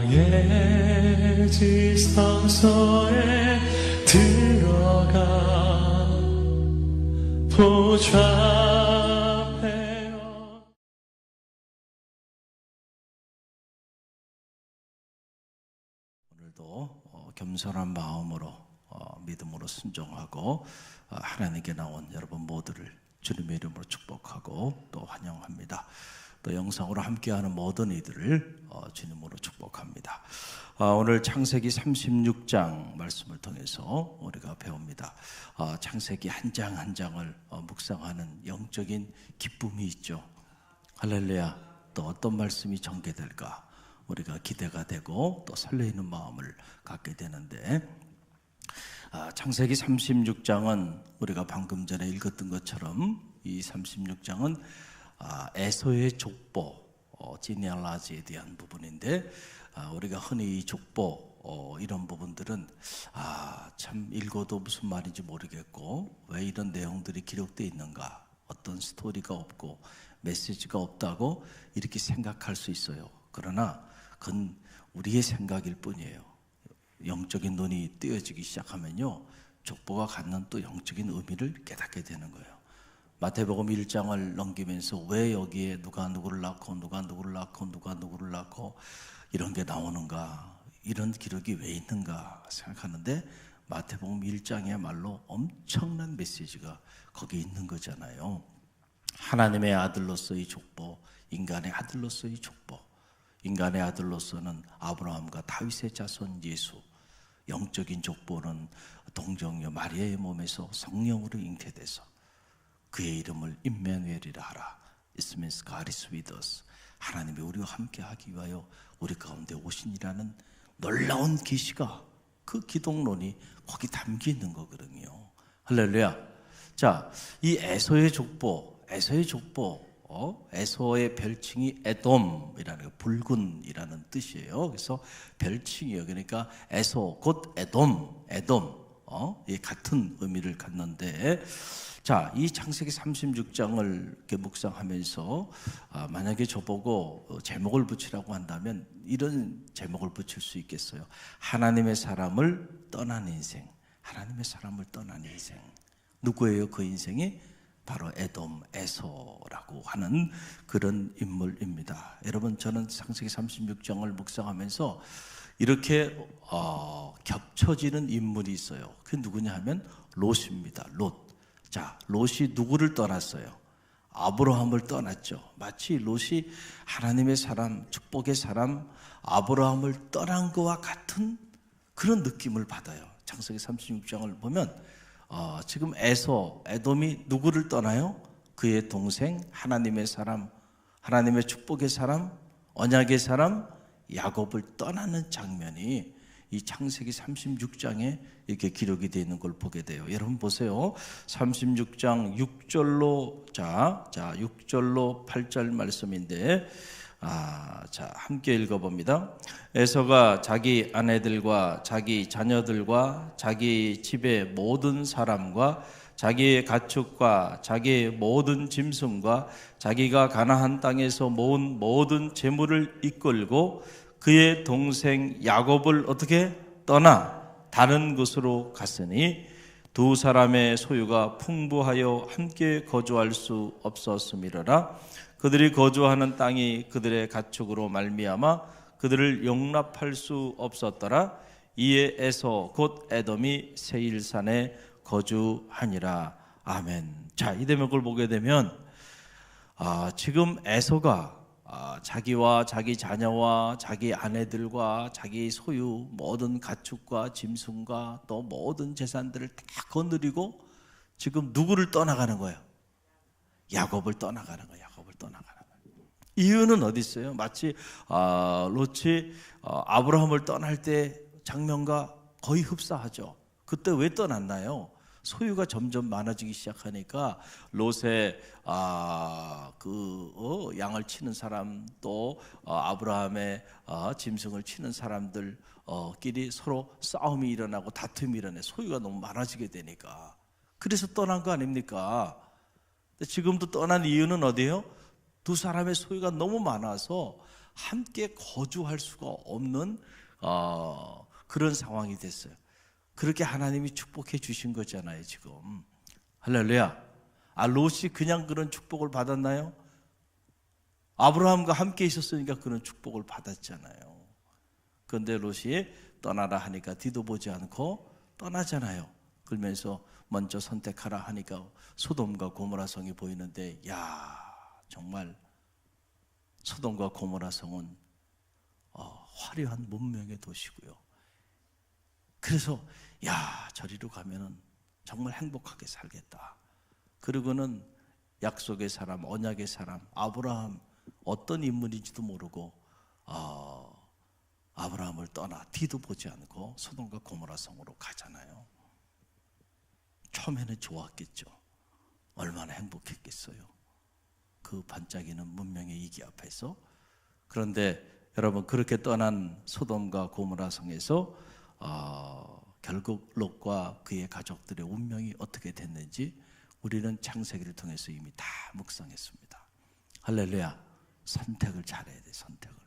나의 지성소에 들어가 보좌하며. 오늘도 겸손한 마음으로 믿음으로 순종하고 하나님께 나온 여러분 모두를 주님의 이름으로 축복하고 또 환영합니다. 또 영상으로 함께하는 모든 이들을 주님으로 축복합니다. 오늘 창세기 36장 말씀을 통해서 우리가 배웁니다. 창세기 한 장 한 장을 묵상하는 영적인 기쁨이 있죠. 할렐루야. 또 어떤 말씀이 전개될까 우리가 기대가 되고 또 설레이는 마음을 갖게 되는데, 창세기 36장은 우리가 방금 전에 읽었던 것처럼 이 36장은 에서의 족보, 지니알라지에 대한 부분인데, 우리가 흔히 이 족보 이런 부분들은 참 읽어도 무슨 말인지 모르겠고 왜 이런 내용들이 기록되어 있는가, 어떤 스토리가 없고 메시지가 없다고 이렇게 생각할 수 있어요. 그러나 그건 우리의 생각일 뿐이에요. 영적인 눈이 뜨여지기 시작하면요, 족보가 갖는 또 영적인 의미를 깨닫게 되는 거예요. 마태복음 1장을 넘기면서 왜 여기에 누가 누구를 낳고 누가 누구를 낳고 누가 누구를 낳고 이런 게 나오는가, 이런 기록이 왜 있는가 생각하는데, 마태복음 1장이야말로 엄청난 메시지가 거기에 있는 거잖아요. 하나님의 아들로서의 족보, 인간의 아들로서의 족보, 인간의 아들로서는 아브라함과 다윗의 자손 예수, 영적인 족보는 동정녀 마리아의 몸에서 성령으로 잉태돼서 그의 이름을 임마누엘이라 하라. It means God is with us. 하나님이 우리와 함께 하기 위하여 우리 가운데 오신이라는 놀라운 계시가, 그 기독론이 거기 담겨 있는 거거든요. 할렐루야. 자, 이 에서의 족보, 에서의 별칭이 에돔이라는 거, 붉은이라는 뜻이에요. 그래서 별칭이에요. 그러니까 에서 곧 에돔, 이 같은 의미를 갖는데, 자, 이 창세기 36장을 이렇게 묵상하면서 만약에 저보고 제목을 붙이라고 한다면 이런 제목을 붙일 수 있겠어요. 하나님의 사람을 떠난 인생. 하나님의 사람을 떠난 인생. 누구예요? 그 인생이 바로 에돔, 에서라고 하는 그런 인물입니다. 여러분, 저는 창세기 36장을 묵상하면서 이렇게 겹쳐지는 인물이 있어요. 그게 누구냐 하면 롯입니다. 롯. 자, 롯이 누구를 떠났어요? 아브라함을 떠났죠. 마치 롯이 하나님의 사람, 축복의 사람 아브라함을 떠난 것과 같은 그런 느낌을 받아요. 창세기 36장을 보면 지금 에돔이 누구를 떠나요? 그의 동생, 하나님의 사람, 하나님의 축복의 사람, 언약의 사람 야곱을 떠나는 장면이 이 창세기 36장에 이렇게 기록이 되어 있는 걸 보게 돼요. 여러분 보세요. 36장 6절로 6절로 8절 말씀인데, 자, 함께 읽어봅니다. 에서가 자기 아내들과 자기 자녀들과 자기 집의 모든 사람과 자기의 가축과 자기의 모든 짐승과 자기가 가나안 땅에서 모은 모든 재물을 이끌고 그의 동생 야곱을 어떻게 떠나 다른 곳으로 갔으니 두 사람의 소유가 풍부하여 함께 거주할 수 없었음이러라. 그들이 거주하는 땅이 그들의 가축으로 말미암아 그들을 용납할 수 없었더라. 이에 에서 곧 에돔이 세일산에 거주하니라. 아멘. 자, 이 대목을 보게 되면 지금 에서가 자기와 자기 자녀와 자기 아내들과 자기 소유 모든 가축과 짐승과 또 모든 재산들을 다 거느리고 지금 누구를 떠나가는 거예요? 야곱을 떠나가는 거예요. 야곱을 떠나가는 거예요. 이유는 어디 있어요? 마치 롯이 아브라함을 떠날 때 장면과 거의 흡사하죠. 그때 왜 떠났나요? 소유가 점점 많아지기 시작하니까 롯의 양을 치는 사람, 또 아브라함의 짐승을 치는 사람들 끼리 서로 싸움이 일어나고 다툼이 일어나요. 소유가 너무 많아지게 되니까. 그래서 떠난 거 아닙니까? 지금도 떠난 이유는 어디예요? 두 사람의 소유가 너무 많아서 함께 거주할 수가 없는 그런 상황이 됐어요. 그렇게 하나님이 축복해 주신 거잖아요, 지금. 할렐루야. 롯이 그냥 그런 축복을 받았나요? 아브라함과 함께 있었으니까 그런 축복을 받았잖아요. 그런데 롯이 떠나라 하니까 뒤도 보지 않고 떠나잖아요. 그러면서 먼저 선택하라 하니까 소돔과 고모라 성이 보이는데, 정말 소돔과 고모라 성은 화려한 문명의 도시고요. 그래서 저리로 가면은 정말 행복하게 살겠다. 그리고는 약속의 사람, 언약의 사람 아브라함, 어떤 인물인지도 모르고 아브라함을 떠나 뒤도 보지 않고 소돔과 고모라 성으로 가잖아요. 처음에는 좋았겠죠. 얼마나 행복했겠어요. 그 반짝이는 문명의 이기 앞에서. 그런데 여러분, 그렇게 떠난 소돔과 고모라 성에서 결국 롯과 그의 가족들의 운명이 어떻게 됐는지 우리는 창세기를 통해서 이미 다 묵상했습니다. 할렐루야. 선택을 잘해야 돼. 선택을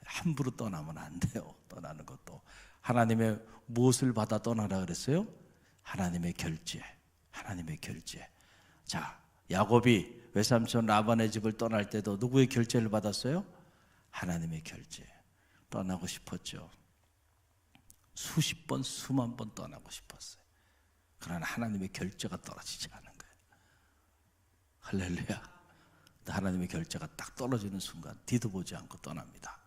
함부로 떠나면 안 돼요. 떠나는 것도 하나님의 무엇을 받아 떠나라 그랬어요? 하나님의 결제. 하나님의 결제. 자, 야곱이 외삼촌 라반의 집을 떠날 때도 누구의 결제를 받았어요? 하나님의 결제. 떠나고 싶었죠. 수십 번, 수만 번 떠나고 싶었어요. 그러나 하나님의 결제가 떨어지지 않은 거예요. 할렐루야. 하나님의 결제가 딱 떨어지는 순간 뒤도 보지 않고 떠납니다.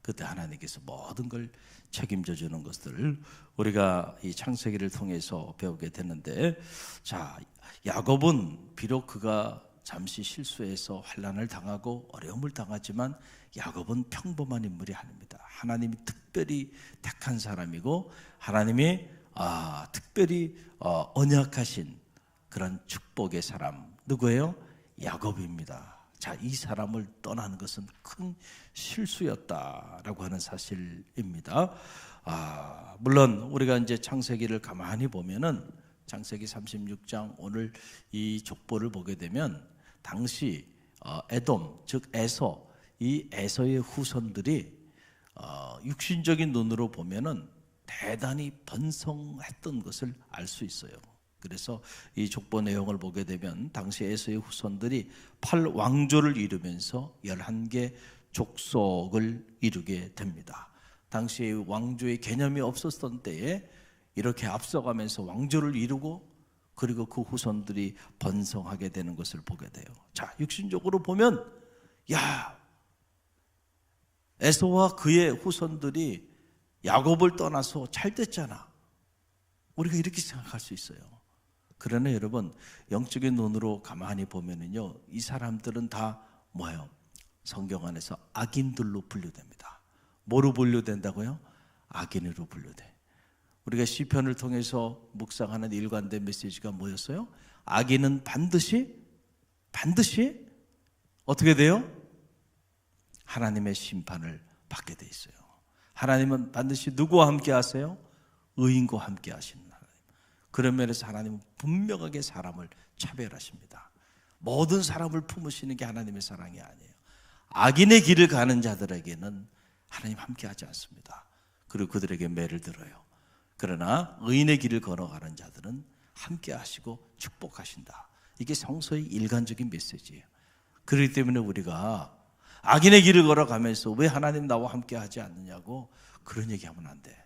그때 하나님께서 모든 걸 책임져 주는 것들을 우리가 이 창세기를 통해서 배우게 되는데, 자, 야곱은 비록 그가 잠시 실수해서 환난을 당하고 어려움을 당하지만 야곱은 평범한 인물이 아닙니다. 하나님이 특별히 택한 사람이고 하나님이 특별히 언약하신 그런 축복의 사람, 누구예요? 야곱입니다. 자, 이 사람을 떠나는 것은 큰 실수였다라고 하는 사실입니다. 물론 우리가 이제 창세기를 가만히 보면은 창세기 36장 오늘 이 족보를 보게 되면 당시 에돔, 즉 에서, 이 에서의 후손들이 육신적인 눈으로 보면은 대단히 번성했던 것을 알 수 있어요. 그래서 이 족보 내용을 보게 되면 당시 에서의 후손들이 8왕조를 이루면서 11개 족속을 이루게 됩니다. 당시 왕조의 개념이 없었던 때에 이렇게 앞서가면서 왕조를 이루고 그리고 그 후손들이 번성하게 되는 것을 보게 돼요. 자, 육신적으로 보면 에서와 그의 후손들이 야곱을 떠나서 잘 됐잖아. 우리가 이렇게 생각할 수 있어요. 그러나 여러분, 영적인 눈으로 가만히 보면은요, 이 사람들은 다 뭐예요? 성경 안에서 악인들로 분류됩니다. 뭐로 분류된다고요? 악인으로 분류돼. 우리가 시편을 통해서 묵상하는 일관된 메시지가 뭐였어요? 악인은 반드시 어떻게 돼요? 하나님의 심판을 받게 돼 있어요. 하나님은 반드시 누구와 함께 하세요? 의인과 함께 하시는 하나님. 그런 면에서 하나님은 분명하게 사람을 차별하십니다. 모든 사람을 품으시는 게 하나님의 사랑이 아니에요. 악인의 길을 가는 자들에게는 하나님 함께 하지 않습니다. 그리고 그들에게 매를 들어요. 그러나 의인의 길을 걸어가는 자들은 함께 하시고 축복하신다. 이게 성서의 일관적인 메시지예요. 그렇기 때문에 우리가 악인의 길을 걸어가면서 왜 하나님 나와 함께 하지 않느냐고 그런 얘기하면 안 돼.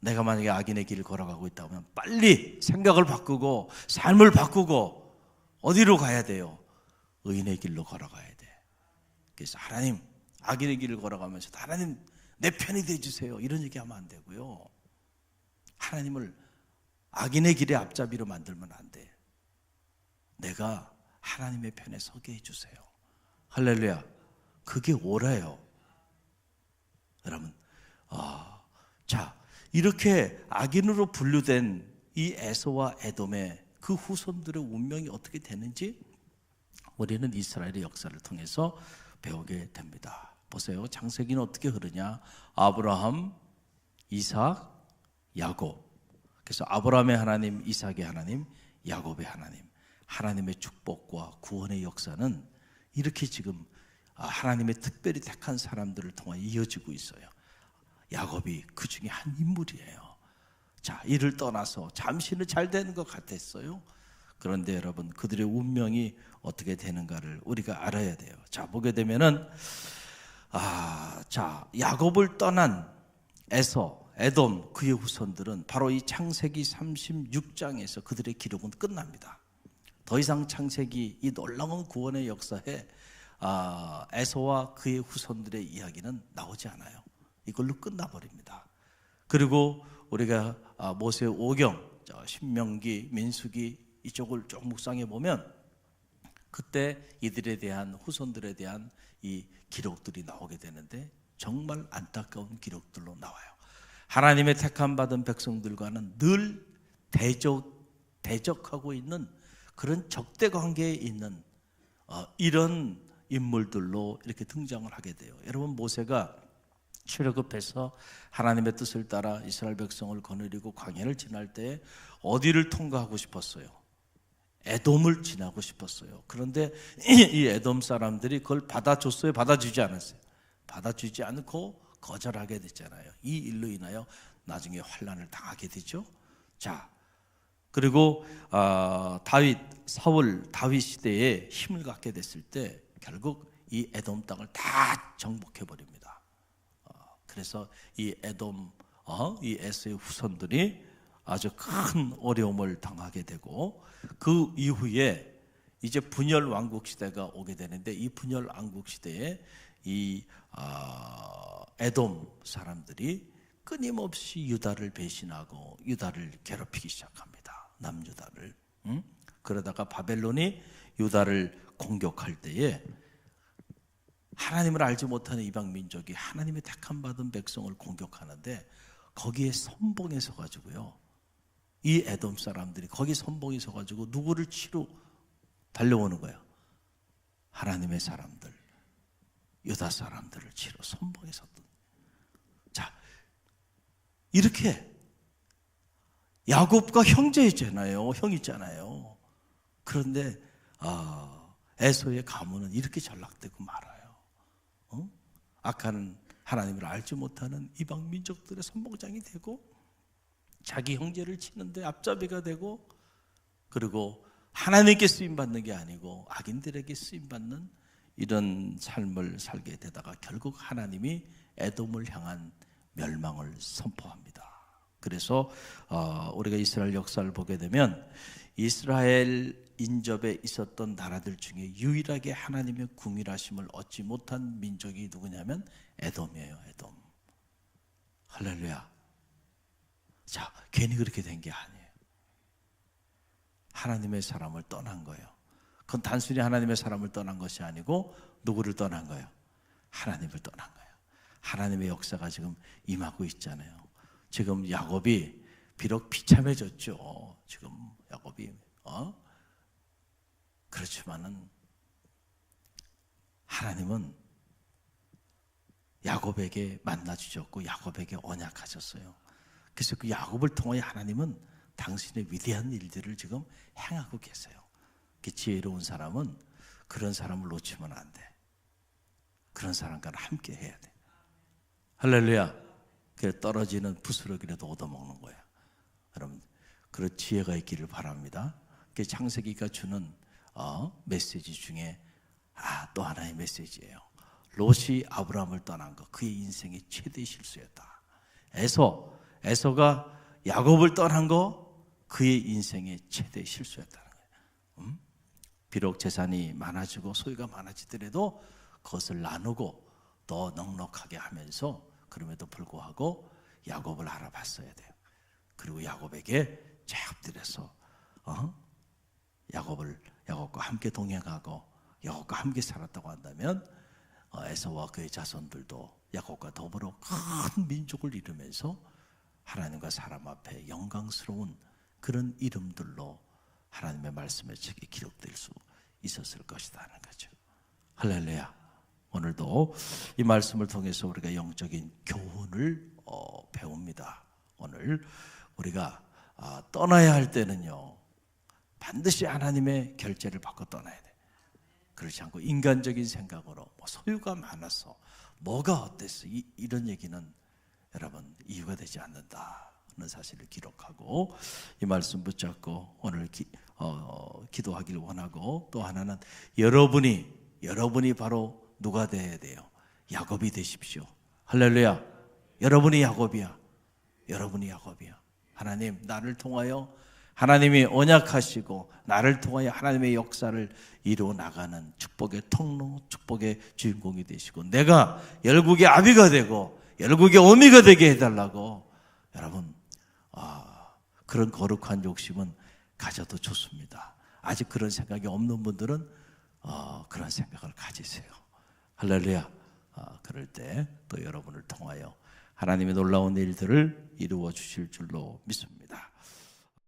내가 만약에 악인의 길을 걸어가고 있다면 빨리 생각을 바꾸고 삶을 바꾸고 어디로 가야 돼요? 의인의 길로 걸어가야 돼. 그래서 하나님, 악인의 길을 걸어가면서 하나님 내 편이 되어주세요, 이런 얘기하면 안 되고요. 하나님을 악인의 길의 앞잡이로 만들면 안 돼. 내가 하나님의 편에 서게 해주세요. 할렐루야. 그게 옳아요. 여러분, 자, 이렇게 악인으로 분류된 이 에서와 에돔의 그 후손들의 운명이 어떻게 되는지 우리는 이스라엘의 역사를 통해서 배우게 됩니다. 보세요. 창세기는 어떻게 흐르냐? 아브라함, 이삭, 야곱. 그래서 아브라함의 하나님, 이삭의 하나님, 야곱의 하나님, 하나님의 축복과 구원의 역사는 이렇게 지금 하나님의 특별히 택한 사람들을 통해 이어지고 있어요. 야곱이 그 중에 한 인물이에요. 자, 이를 떠나서 잠시는 잘 되는 것 같았어요. 그런데 여러분, 그들의 운명이 어떻게 되는가를 우리가 알아야 돼요. 자, 보게 되면은 자, 야곱을 떠난 에서, 에돔, 그의 후손들은 바로 이 창세기 36장에서 그들의 기록은 끝납니다. 더 이상 창세기 이 놀라운 구원의 역사에 에서와 그의 후손들의 이야기는 나오지 않아요. 이걸로 끝나버립니다. 그리고 우리가 모세 오경, 신명기, 민수기 이쪽을 쭉 묵상해 보면 그때 이들에 대한, 후손들에 대한 이 기록들이 나오게 되는데 정말 안타까운 기록들로 나와요. 하나님의 택함 받은 백성들과는 늘 대적하고 있는 그런 적대 관계에 있는 이런 인물들로 이렇게 등장을 하게 돼요. 여러분, 모세가 출애굽해서 하나님의 뜻을 따라 이스라엘 백성을 거느리고 광야를 지날 때 어디를 통과하고 싶었어요? 에돔을 지나고 싶었어요. 그런데 이 에돔 사람들이 그걸 받아줬어요? 받아주지 않았어요? 받아주지 않고 거절하게 됐잖아요. 이 일로 인하여 나중에 환난을 당하게 되죠. 자, 그리고 다윗 시대에 힘을 갖게 됐을 때 결국 이 에돔 땅을 다 정복해 버립니다. 그래서 이 에돔, 이 에서의 후손들이 아주 큰 어려움을 당하게 되고, 그 이후에 이제 분열 왕국 시대가 오게 되는데, 이 분열 왕국 시대에 이 에돔 사람들이 끊임없이 유다를 배신하고 유다를 괴롭히기 시작합니다. 남유다를. 그러다가 바벨론이 유다를 공격할 때에 하나님을 알지 못하는 이방 민족이 하나님의 택함 받은 백성을 공격하는데, 거기에 선봉에 서 가지고요, 이 에돔 사람들이 거기 선봉에 서 가지고 누구를 치러 달려오는 거예요? 하나님의 사람들, 유다 사람들을 치러 선봉에 섰던. 자, 이렇게 야곱과 형제잖아요. 형 있잖아요. 그런데 에서의 가문은 이렇게 전락되고 말아요. 악한 하나님을 알지 못하는 이방 민족들의 선봉장이 되고, 자기 형제를 치는데 앞잡이가 되고, 그리고 하나님께 쓰임받는 게 아니고 악인들에게 쓰임받는 이런 삶을 살게 되다가 결국 하나님이 에돔을 향한 멸망을 선포합니다. 그래서 우리가 이스라엘 역사를 보게 되면 이스라엘 인접에 있었던 나라들 중에 유일하게 하나님의 궁일하심을 얻지 못한 민족이 누구냐면 에돔이에요. 에돔. 할렐루야. 자, 괜히 그렇게 된 게 아니에요. 하나님의 사람을 떠난 거예요. 그건 단순히 하나님의 사람을 떠난 것이 아니고 누구를 떠난 거예요? 하나님을 떠난 거예요. 하나님의 역사가 지금 임하고 있잖아요. 지금 야곱이 비록 비참해졌죠. 지금 야곱이 그렇지만은 하나님은 야곱에게 만나 주셨고 야곱에게 언약하셨어요. 그래서 그 야곱을 통해 하나님은 당신의 위대한 일들을 지금 행하고 계세요. 지혜로운 사람은 그런 사람을 놓치면 안 돼. 그런 사람과 함께 해야 돼. 할렐루야. 그래, 떨어지는 부스러기라도 얻어먹는 거야. 여러분, 그런 지혜가 있기를 바랍니다. 창세기가 주는 메시지 중에 또 하나의 메시지예요. 롯이 아브라함을 떠난 것, 그의 인생의 최대 실수였다. 에서가 야곱을 떠난 거, 그의 인생의 최대 실수였다는 거예요. 비록 재산이 많아지고 소유가 많아지더라도 그것을 나누고 더 넉넉하게 하면서, 그럼에도 불구하고 야곱을 알아봤어야 돼요. 그리고 야곱에게 엎드려서 야곱과 함께 동행하고 야곱과 함께 살았다고 한다면 에서와 그의 자손들도 야곱과 더불어 큰 민족을 이루면서 하나님과 사람 앞에 영광스러운 그런 이름들로 하나님의 말씀의 책에 기록될 수 있었을 것이다 하는 거죠. 할렐루야. 오늘도 이 말씀을 통해서 우리가 영적인 교훈을 배웁니다. 오늘 우리가 떠나야 할 때는요, 반드시 하나님의 결제를 받고 떠나야 돼. 그렇지 않고 인간적인 생각으로 소유가 많아서 뭐가 어땠어 이런 얘기는 여러분 이유가 되지 않는다는 사실을 기록하고 이 말씀 붙잡고 오늘 기도하기를 원하고, 또 하나는 여러분이 바로 누가 되어야 돼요? 야곱이 되십시오. 할렐루야. 여러분이 야곱이야. 여러분이 야곱이야. 하나님 나를 통하여 하나님이 언약하시고 나를 통하여 하나님의 역사를 이루어 나가는 축복의 통로, 축복의 주인공이 되시고 내가 열국의 아비가 되고 열국의 어미가 되게 해달라고 여러분 그런 거룩한 욕심은 가져도 좋습니다. 아직 그런 생각이 없는 분들은 그런 생각을 가지세요. 할렐루야. 그럴 때 또 여러분을 통하여 하나님의 놀라운 일들을 이루어 주실 줄로 믿습니다.